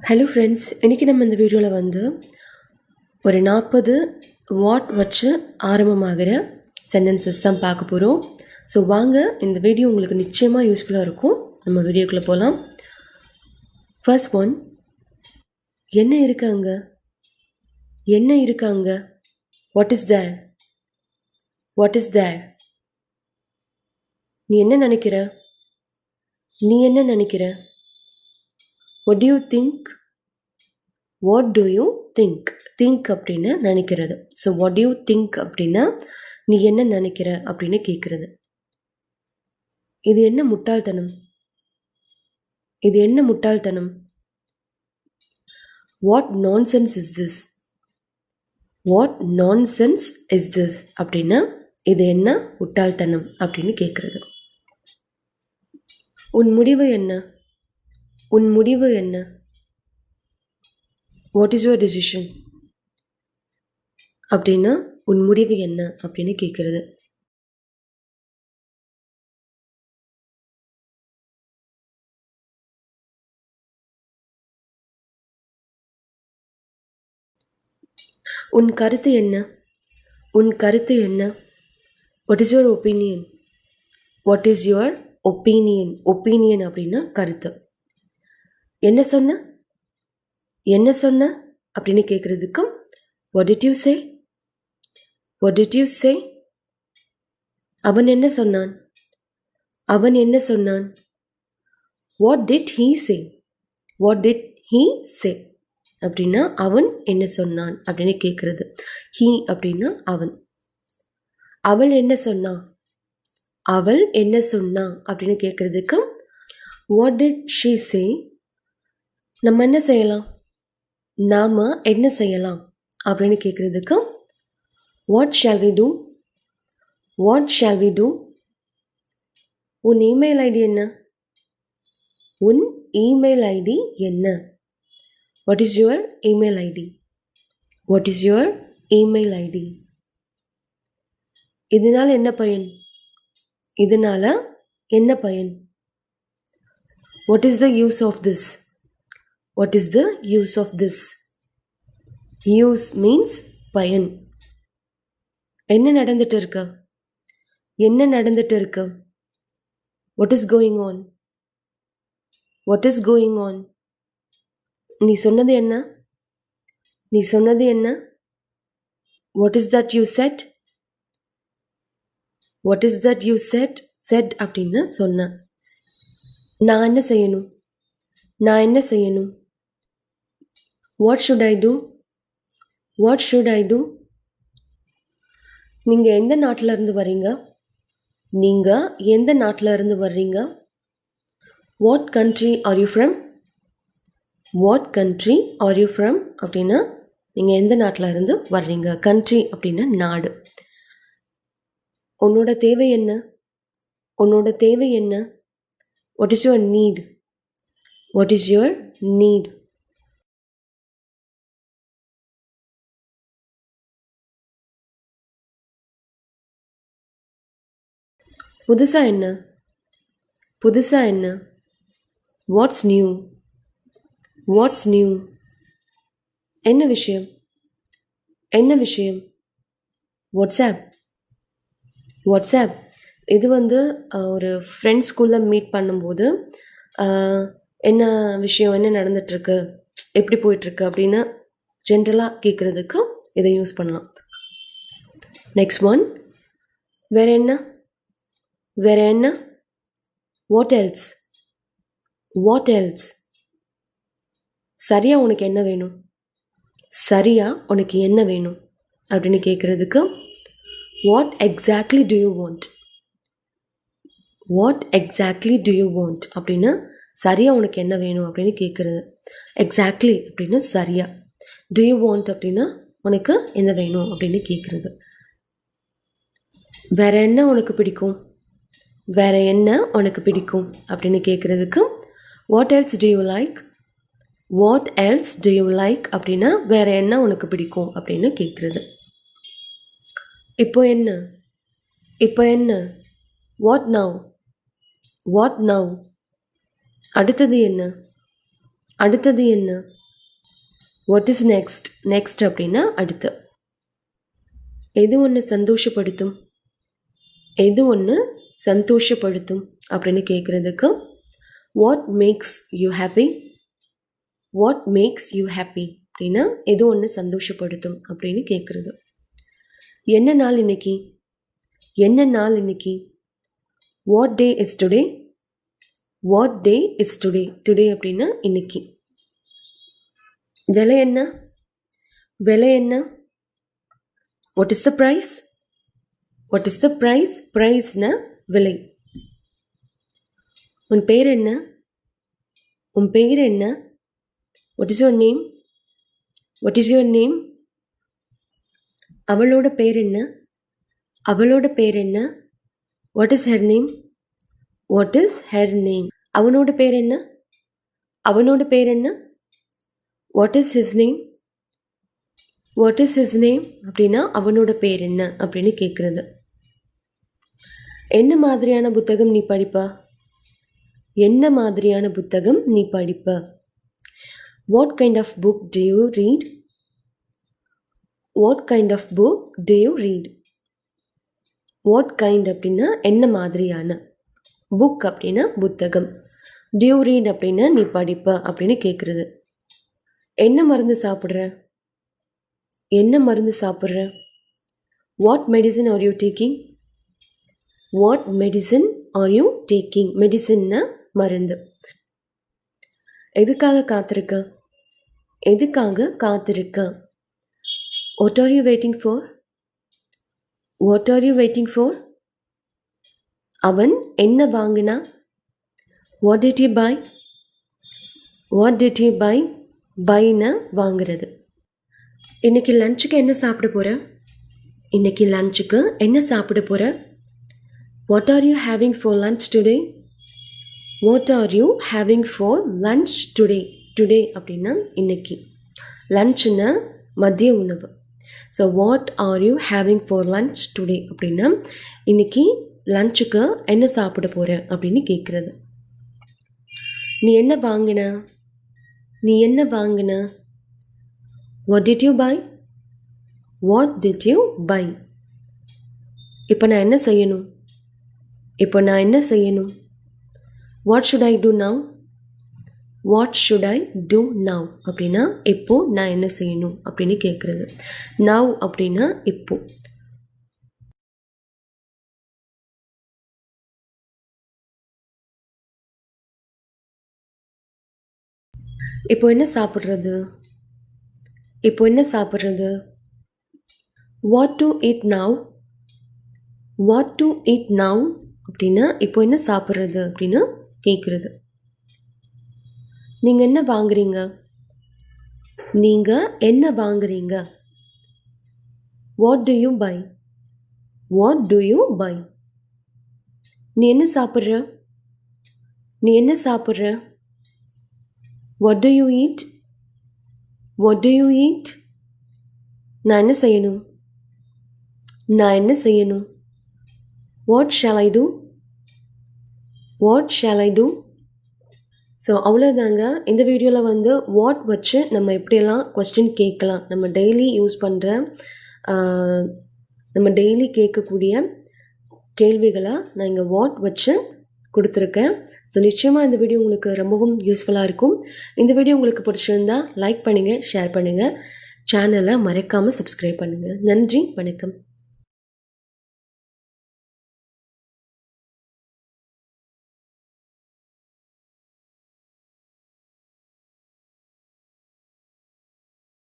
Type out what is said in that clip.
Hello friends, இன்றைக்கி நம்ம இந்த வீடியோவில் ஒரு 40 வாட் வச்சு ஆரம்பமாகிற சென்டென்சஸ் தான் பார்க்க போகிறோம். ஸோ வாங்க, இந்த வீடியோ உங்களுக்கு நிச்சயமாக யூஸ்ஃபுல்லாக இருக்கும். நம்ம வீடியோக்குள்ளே போகலாம். ஃபர்ஸ்ட் ஒன், என்ன இருக்காங்க? என்ன இருக்காங்க? What is there? What is there? நீ என்ன நினைக்கிற? நீ என்ன நினைக்கிற? What do you think? What do you think? Think அப்படின்னா நினைக்கிறது. So what do you think அப்படின்னா நீ என்ன நினைக்கிற அப்படின்னு கேட்குறது. இது என்ன முட்டாள்தனம்? இது என்ன முட்டாள்தனம்? What nonsense is this? What nonsense is this? அப்படின்னா இது என்ன முட்டாள்தனம் அப்படின்னு கேட்குறது. உன் முடிவு என்ன? உன் முடிவு என்ன? What is your decision? அப்படின்னா உன் முடிவு என்ன அப்படின்னு கேட்குறது. உன் கருத்து என்ன? உன் கருத்து என்ன? What is your opinion? What is your opinion? Opinion அப்படின்னா கருத்து. என்ன சொன்ன? என்ன சொன்ன அப்படின்னு கேட்குறதுக்கும் what did you say? What did you say? அவன் என்ன சொன்னான்? அவன் என்ன சொன்னான்? What did he say? What did he say? அப்படின்னா அவன் என்ன சொன்னான் அப்படின்னு கேட்குறது. he அப்படின்னா அவன். அவள் என்ன சொன்னா? அவள் என்ன சொன்னா அப்படின்னு கேட்குறதுக்கும் what did she say? நம்ம என்ன செய்யலாம்? நாம என்ன செய்யலாம் அப்படின்னு கேட்குறதுக்கும் what shall we do? What shall we do? உன் இமெயில் ஐடி என்ன? உன் இமெயில் ஐடி என்ன? What is your email ID? What is your email ID? இதனால என்ன பயன்? இதனால என்ன பயன்? What is the use of this? What is the use of this? Use means பயன். என்ன நடந்துட்டு இருக்கு? என்ன நடந்துட்டு இருக்கு? What is going on? What is going on? நீ சொன்னது என்ன? நீ சொன்னது என்ன? What is that you said? What is that you said? Said அப்படின்னா சொன்ன. நான் என்ன செய்யணும்? நான் என்ன செய்யணும்? What should I do? What should I do? நீங்க எந்த நாட்டில இருந்து வர்றீங்க? நீங்க எந்த நாட்டில இருந்து வர்றீங்க? What country are you from? What country are you from? அப்படின்னா நீங்க எந்த நாட்டில இருந்து வர்றீங்க? country அப்படின்னா நாடு. உன்னோட தேவை என்ன? உன்னோட தேவை என்ன? What is your need? What is your need? புதுசா என்ன? புதுசா என்ன? Watts new? Watts new? என்ன விஷயம்? என்ன விஷயம்? வாட்ஸ்ஆப். வாட்ஸ்ஆப் இது ஒரு ஃப்ரெண்ட்ஸ்குள்ளே மீட் பண்ணும்போது என்ன விஷயம், என்ன நடந்துட்டுருக்கு, எப்படி போயிட்டுருக்கு அப்படின்னு ஜென்ரலாக கேட்குறதுக்கு இதை யூஸ் பண்ணலாம். நெக்ஸ்ட் ஒன், வேற என்ன? வேற என்ன? What else? What else? சரியா உனக்கு என்ன வேணும்? சரியா உனக்கு என்ன வேணும் அப்படின்னு கேட்குறதுக்கு what exactly to you want? What exactly to you want அப்படின்னு சரியா உனக்கு என்ன வேணும் அப்படின்னு கேட்குறது. எக்ஸாக்ட்லி அப்படின்னு சரியா, டு யூ வாண்ட் அப்படின்னா உனக்கு என்ன வேணும் அப்படின்னு கேட்குறது. வேற என்ன உனக்கு பிடிக்கும்? வேற என்ன உனக்கு பிடிக்கும் அப்படின்னு கேட்குறதுக்கு what else to you like? What else to you like அப்படின்னா வேற என்ன உனக்கு பிடிக்கும் அப்படின்னு கேட்குறது. இப்போ என்ன? இப்போ என்ன? What now? What now? அடுத்தது என்ன? அடுத்தது என்ன? What is next? நெக்ஸ்ட் அப்படின்னா அடுத்து. எது ஒன்று சந்தோஷப்படுத்தும்? எது ஒன்று சந்தோஷப்படுத்தும் அப்படின்னு கேட்குறதுக்கு what makes you happy? What makes you happy அப்படின்னா எது ஒன்று சந்தோஷப்படுத்தும் அப்படின்னு கேட்குறது. என்ன நாள் இன்னைக்கு? என்ன நாள் இன்னைக்கு? What day is today? What day is today? Today அப்படின்னா இன்னைக்கு. விலை என்ன? விலை என்ன? What is the price? What is the price? ப்ரைஸ்னா விலை. உன் பேர் என்ன? உன் பேர் என்ன? What is your name? What is your name? அவளோட பேர் என்ன? அவளோட பேர் என்ன? What is her name? What is her name? அவனோட பேர் என்ன? அவனோட பேர் என்ன? What is his name? What is his name அப்படின்னா அவனோட பேர் என்ன அப்படின்னு கேட்குறது. என்ன மாதிரியான புத்தகம் நீ படிப்ப? என்ன மாதிரியான புத்தகம் நீ படிப்ப? What kind of book do you read? What kind of book do you read? What kind அப்படின்னா என்ன மாதிரியான, புக் அப்படின்னா புத்தகம், டு யூ ரீட் அப்படின்னா நீ படிப்ப அப்படின்னு கேட்குறது. என்ன மருந்து சாப்பிட்ற? என்ன மருந்து சாப்பிட்ற? What medicine are you taking? What medicine are you taking? மெடிசன்னா மருந்து. எதுக்காக காத்திருக்க? எதுக்காக காத்திருக்க? What are you waiting for? What are you waiting for? அவன் என்ன வாங்கினா? What did you buy? What did you buy? பைனா வாங்குறது. இன்னைக்கு லஞ்சுக்கு என்ன சாப்பிட போற? இன்னைக்கு லஞ்சுக்கு என்ன சாப்பிட போற? What are you having for lunch today? What are you having for lunch today? Today அப்படின்னா இன்னைக்கு. லஞ்சுன்னா மதிய உணவு. So what are you having for lunch today அப்படின்னா இன்னைக்கு லஞ்சுக்கு என்ன சாப்பிட போற அப்படின்னு கேட்குறது. நீ என்ன வாங்கின? நீ என்ன வாங்கின? What did you buy? What did you buy? இப்போ நான் என்ன செய்யணும்? இப்போ நான் என்ன செய்யணும்? What should I do now? What should I do now அப்படின்னா இப்போ நான் என்ன செய்யணும் அப்படின்னு கேட்குறது. நவ் அப்படின்னா இப்போ. இப்போ என்ன சாப்பிட்றது? இப்போ என்ன சாப்பிட்றது? What to it now? What to it now அப்படின்னா இப்போ என்ன சாப்பிட்றது அப்படின்னு கேட்குறது. நீங்கள் என்ன வாங்குறீங்க? நீங்கள் என்ன வாங்குறீங்க? What do you buy? What do you buy? நீ என்ன சாப்பிட்ற? நீ என்ன சாப்பிட்ற? What do you eat? What do you eat? நான் என்ன செய்யணும்? நான் என்ன செய்யணும்? What shall I do? What shall I do? So அவ்வளோதாங்க. இந்த வீடியோவில் வந்து வாட் வச்சு நம்ம எப்படியெல்லாம் கொஸ்டின் கேட்கலாம், நம்ம டெய்லி யூஸ் பண்ணுற நம்ம டெய்லி கேட்கக்கூடிய கேள்விகளை நான் இங்கே வாட் வச்சு கொடுத்துருக்கேன். ஸோ நிச்சயமாக இந்த வீடியோ உங்களுக்கு ரொம்பவும் யூஸ்ஃபுல்லாக இருக்கும். இந்த வீடியோ உங்களுக்கு பிடிச்சிருந்தா லைக் பண்ணுங்கள், ஷேர் பண்ணுங்கள், சேனலை மறக்காமல் சப்ஸ்கிரைப் பண்ணுங்கள். நன்றி, வணக்கம்.